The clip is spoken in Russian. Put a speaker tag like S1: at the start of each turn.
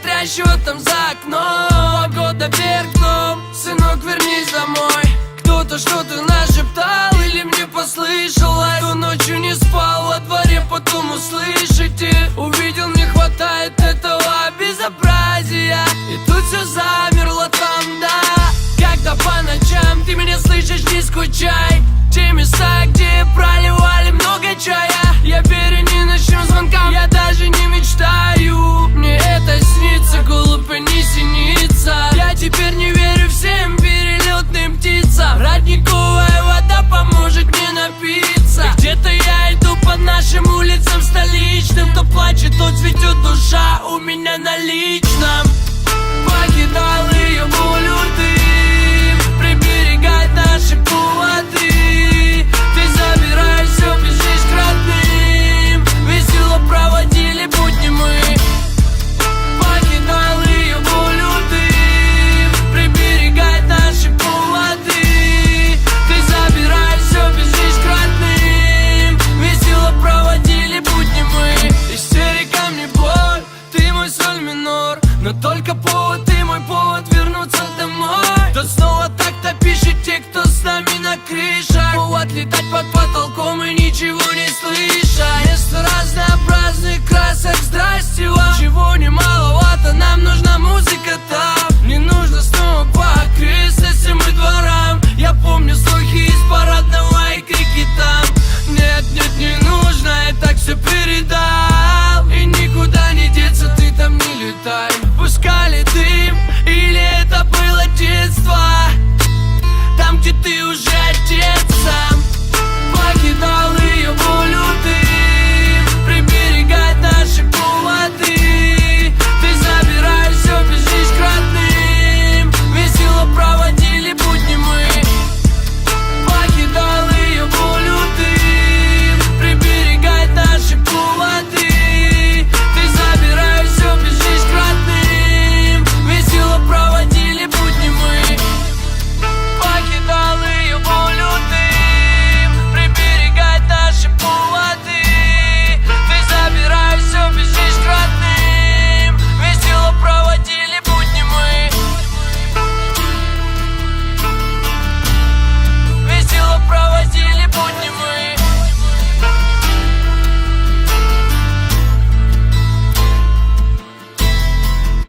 S1: смотрящего там за окном. Погода вверх дном, сынок, вернись домой. Кто-то что-то нашептал или мне послышалось. Кто ночью не спал во дворе, потом услышите. Увидел, не хватает этого безобразия. И тут все замерло там, да. Когда по ночам ты меня слышишь, не скучай. Те места, где проливали много чая, я верю ни ночным звонкам, я даже не мечтаю. Мне это снится, глупо не снится. Я теперь не верю всем перелетным птицам. Родниковая вода поможет мне напиться. И где-то я иду по нашим улицам столичным. Кто плачет, тот цветет душа у меня на личном.